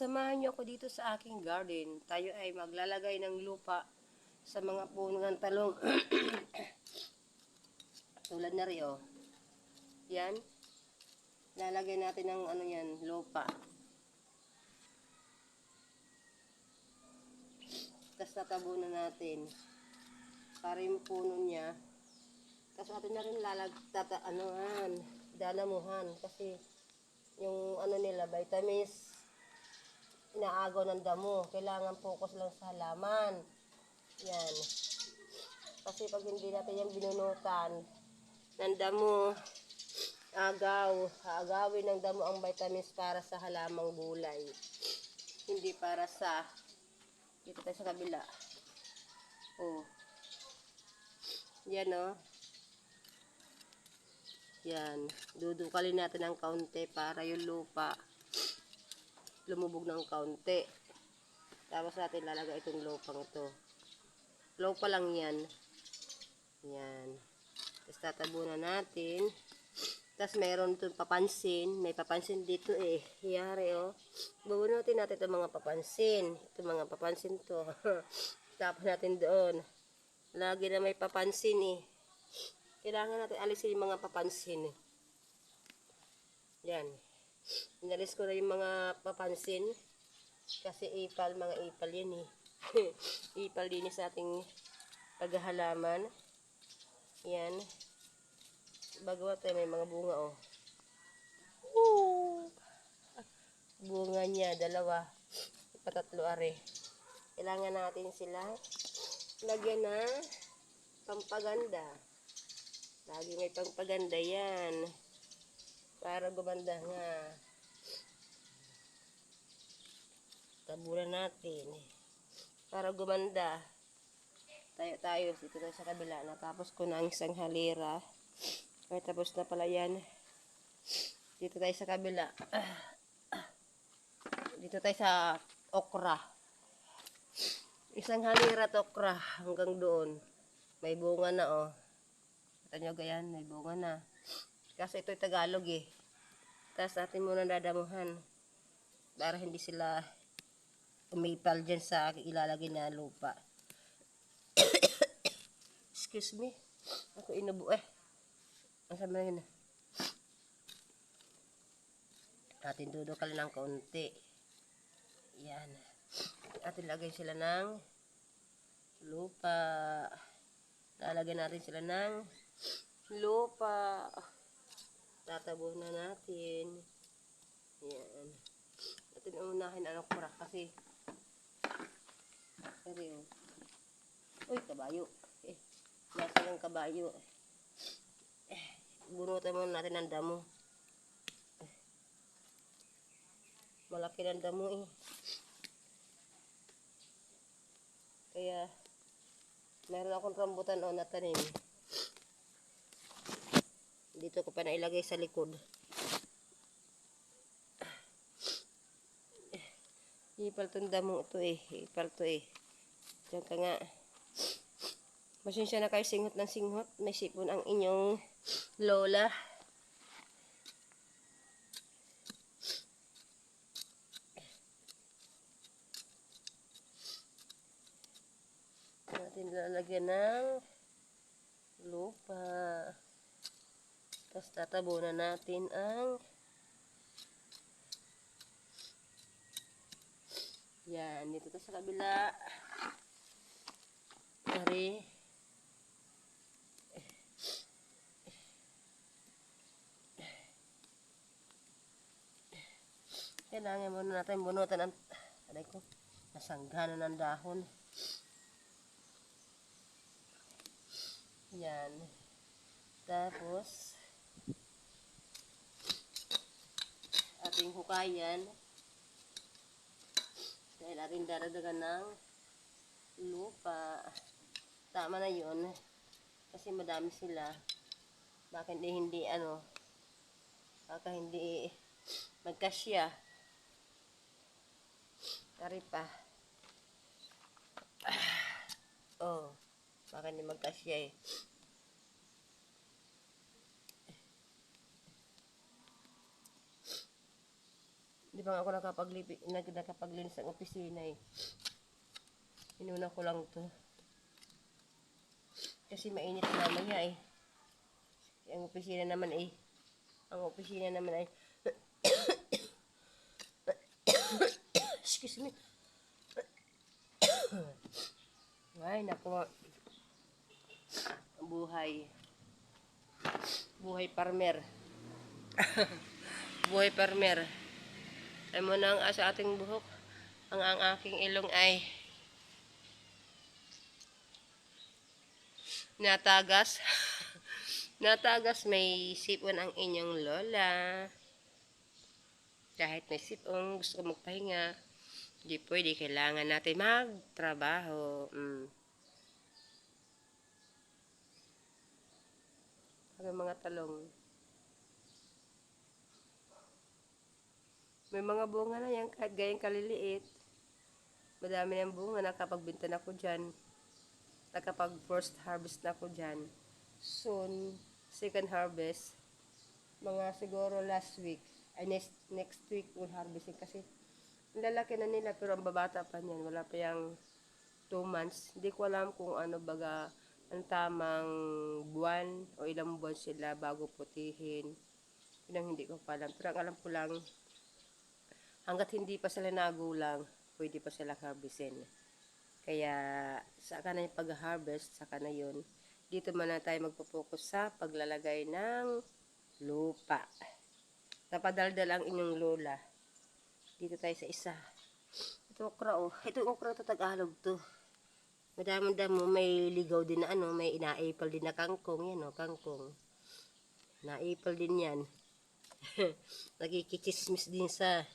samahan niyo ako dito sa aking garden. Tayo ay maglalagay ng lupa sa mga puno ng talong. Tulad na rin, oh. Yan. Lalagay natin ng ano yan, lupa. Tapos tatabunan natin. Para yung puno niya. Tapos atin na rin dalamuhan. Kasi yung ano nila, vitamins, inaagaw ng damo. Kailangan focus lang sa halaman. Yan. Kasi pag hindi natin yung binunutan ng damo, aagawin ng damo ang vitamins para sa halamang gulay. Hindi para sa, dito tayo sa kabila. Oh. Yan, oh. Yan. Dudukalin natin ng kaunti para yung lupa lumubog ng kaunti. Tapos natin lalagay itong lupang ito. Lupa lang yan. Yan. Tapos tatabunan natin. Tapos meron itong papansin. May papansin dito eh. Hiyari, oh. Bubunutin natin itong mga papansin. Itong mga papansin to. Tapos natin doon. Lagi na may papansin eh. Kailangan natin alisin yung mga papansin eh. Yan. Inalis ko na yung mga papansin. Kasi mga ipal yan eh. Ipal din sa ating paghahalaman. Yan. Bagawa tayo may mga bunga, oh. Bunga niya, dalawa. Patatlo are. Kailangan natin sila lagyan na pampaganda. Lagi may pampaganda yan. Para gumanda nga. Tabunan natin. Para gumanda. Tayo. Dito tayo sa kabila. Natapos ko na ang isang halira. Ay, tapos na pala yan. Dito tayo sa kabila. Dito tayo sa okra. Isang halira at okra. Hanggang doon. May bunga na, oh. Kita nyo gayan, may bunga na. Kasi ito'y Tagalog eh. Tapos natin muna dadamuhan. Para hindi sila umipal dyan sa ilalagay na lupa. Excuse me. Ako inubo eh. Masama yun. Atin dudukal ng kaunti. Yan. Atin lagay sila ng lupa. Lalagyan natin sila ng lupa. Tatabunan natin. Yan. Atin unahin ang okra kasi pero uy, kabayo. Nasa ng kabayo. Bunutan muna natin ang damo. Malaki ng damo eh. Kaya meron akong rambutan o natanim. Dito ko pa nailagay sa likod. Ipal tong damo ito eh. Ipal to eh. Diyan ka nga. Pasensya na kayo singhot ng singhot. May sipon ang inyong lola. Natin lalagyan ng lupa. Tapos tatabunan natin ang yan. Dito sa kabila. Dari. Kailangan muna natin bunutan ang aray ko. Nasanggana ng dahon. Yan. Tapos ating hukayan. Dahil ating daradagan ng lupa. Tama na yun. Kasi madami sila. Baka hindi baka hindi magkasya. Tari pa. Oh. Baka hindi magkasya eh. Hindi pa nga ako nakapaglinis ng opisina eh. Inuna ko lang to. Kasi mainit mamaya eh. Ang opisina naman ay excuse me. Ay, naku. Buhay. Buhay farmer. Buhay farmer. Ay mo nang sa ating buhok. Ang aking ilong ay natagas. Natagas, may sipon ang inyong lola. Kahit may sipon, gusto ko magpahinga. Hindi pwede, kailangan natin magtrabaho. Ang mga talong. May mga bunga na yan, kahit gayang kaliliit. Madami ng bunga, nakapagbinta na ko dyan. Nakapag first harvest na ko dyan. Soon, second harvest. Mga siguro last week. Ay, next week will harvesting kasi lalaki na nila pero ang babata pa niyan. Wala pa yung 2 months. Hindi ko alam kung ano baga ang tamang buwan o ilang buwan sila bago putihin. Yun ang hindi ko pa alam. Pero ang alam ko lang, hanggat hindi pa sila nagulang, pwede pa sila harvestin. Kaya, saka na yung pag-harvest, saka na yun. Dito muna tayo magpo-focus sa paglalagay ng lupa. Napadaldal ang inyong lola. Dito tayo sa isa. Ito okra oh. Ito okra to Tagalog to. Madaming-damo, may ligaw din na ano, may inaipal din na kangkong. Yan oh, kangkong. Naipal din yan. Nagkikichismis din sa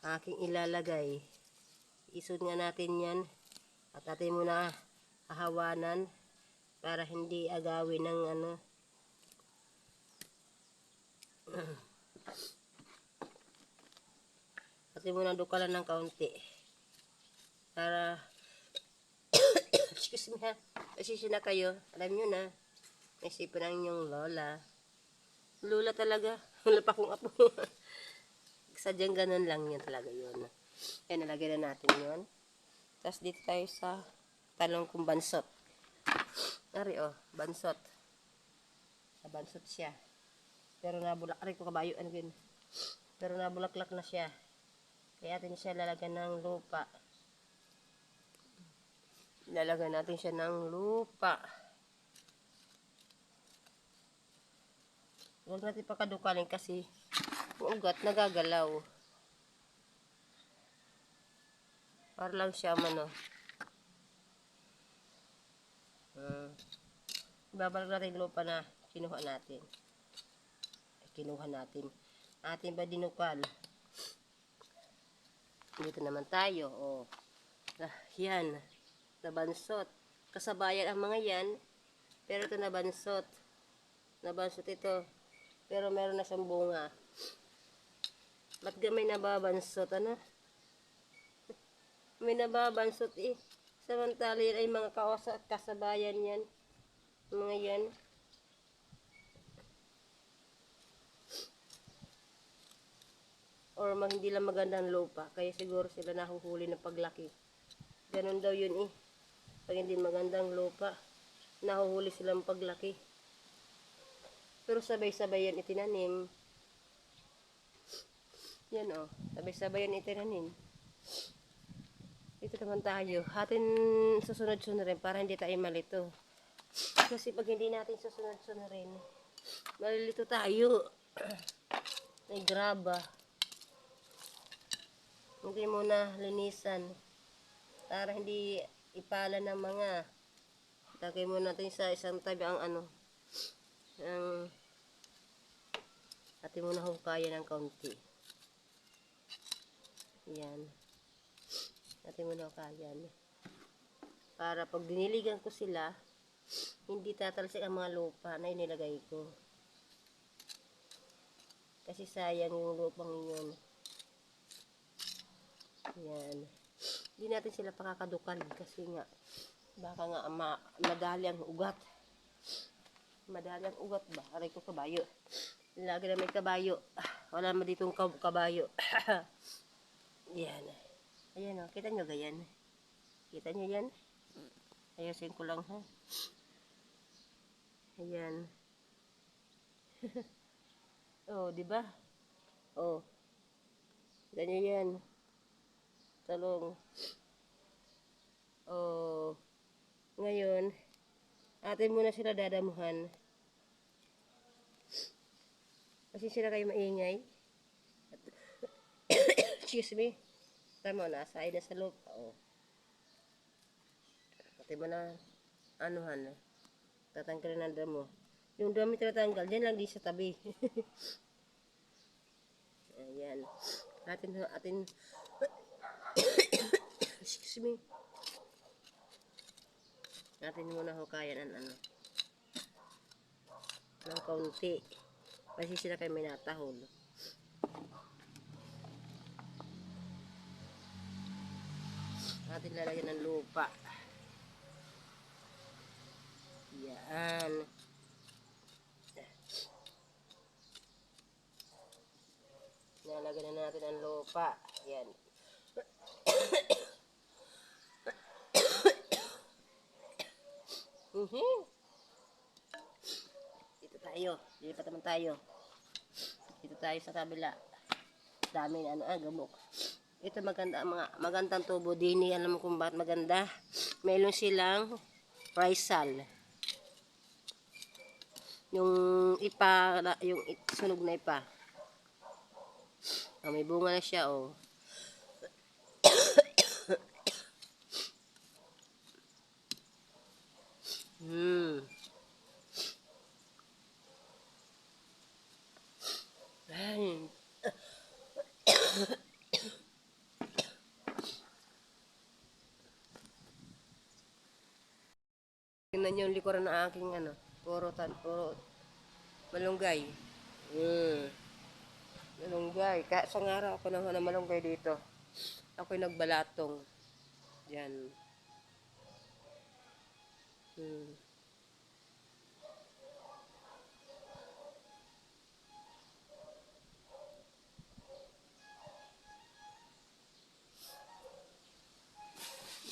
aking ilalagay. Isod nga natin yan. At atin muna hahawanan para hindi agawin ng ano. Atin muna dukalan ng kaunti. Para excuse me ha. Pasisi na kayo. Alam nyo na. Naisipan ng inyong lola. Lola talaga. Wala pa kong apo. Sadyang ganun lang yun talaga yun. Ayan, nalagay na natin yun. Tapos dito tayo sa talong kong bansot. Ari oh, bansot. Bansot siya. Pero nabulak. Ari ko kabayo. Ano yun? Pero nabulaklak na siya. Kaya atin siya lalagyan ng lupa. Lalagyan natin siya ng lupa. Huwag natin pakadukalin kasi yung ugat nagagalaw. Para lang siya mano. Babalik natin yung lupa na kinuha natin. Atin ba dinukal? Dito naman tayo. Oh. Yan. Nabansot. Kasabayan ang mga yan. Pero ito nabansot. Nabansot ito. Pero meron na siyang bunga. Ba't gamay nababansot? Ano? May nababansot eh. Samantala yan ay mga kasabayan yan. Mga yan. Or hindi lang magandang lupa. Kaya siguro sila nahuhuli ng paglaki. Ganon daw yun eh. Pag hindi magandang lupa, nahuhuli silang paglaki. Pero sabay-sabay yan itinanim. Yan o. Sabay-sabay yan itinanim. Dito naman tayo. Atin susunod-sunod rin para hindi tayo malito. Kasi pag hindi natin susunod-sunod rin, malilito tayo. May graba. Hindi muna linisan. Para hindi ipala ng mga. Lagay muna natin sa isang tabi ang ano. Atin muna hukayan ng kaunti. Yan. Atin muna hukayan. Para pag diniligan ko sila, hindi tatalsik ang mga lupa na inilagay ko. Kasi sayang yung lupang yun. Yan. Hindi natin sila pakakadukan kasi nga baka nga madali ang ugat. Madali ang ugat ba? Aray ko kabayo. Lagi na may kabayo. Wala mo ditong kabayo. Yan. Ayan o, kita nyo ganyan. Kita nyo yan? Ayusin ko lang ha. Ayan. Oh, di ba? Oh. Ganyan yan. Talong. Oh. Ngayon, atin muna sila dadamuhan. Kasi sila kayo maingay. Excuse me. Tama na, asay na sa loob. Oh. Pati mo na, anuhan. Tatanggalin ang damo. Yung damo tinatanggal, dyan lang di sa tabi. Ayan. Atin, excuse me. Atin muna hukayan ang ano. Ng kaunti. Kasi sila kayo may natahol. Atin lalagyan ng lupa. Yan. Nalagyan na natin ang lupa. Yan. Dito tayo. Dilipat naman tayo. Dito tayo sa kabila. Dami na gamok. Ito magandang tubo din. Alam mo kung bakit maganda. Meron silang Rizal. Yung ipa, yung sunog na ipa. May bunga na siya, oh. Ay. Tingnan niyo yung likuran ng aking puro malunggay. Malunggay. Kaya sa araw ako na malunggay dito. Ako'y nagbalatong. Yan.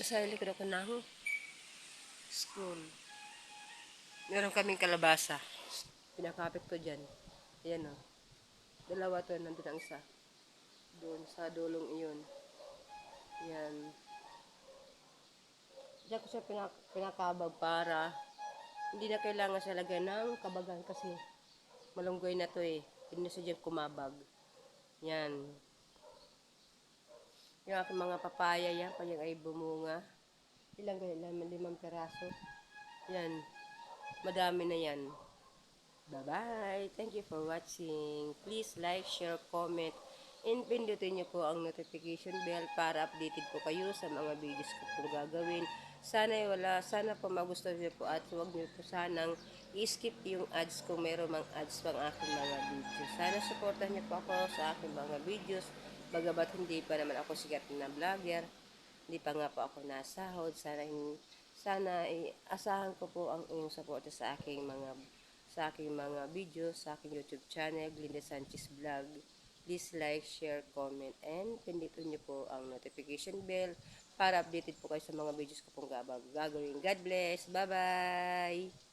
Sa likod ako ng school. Meron kaming kalabasa. Pinakapit ko dyan. Ayan o. Dalawa to, nandun ang isa. Doon sa dulong iyon. Yan. Diyan ko siya pinakabag para hindi na kailangan siya lagyan ng kabagan kasi malunggoy na to eh. Hindi na siya dyan kumabag. Yan. Yung aking mga papaya yan, kanyang ay bumunga. Ilang ganyan, 5 peraso. Yan. Madami na yan. Bye-bye. Thank you for watching. Please like, share, comment, and pindutin nyo po ang notification bell para updated po kayo sa mga videos ko pong gagawin. Sana po magustuhan nyo po at huwag nyo po sanang i-skip yung ads kung meron mang ads pang aking mga videos. Sana supportan nyo po ako sa aking mga videos. Bagamat hindi pa naman ako sikat na vlogger. Hindi pa nga po ako nasahod. Sana asahan ko po ang inyong suporta sa aking mga videos, sa aking YouTube channel, Glinda Sanchez Vlog. Please like, share, comment, and pindutin niyo po ang notification bell para updated po kayo sa mga videos ko pong gagawin. God bless. Bye-bye!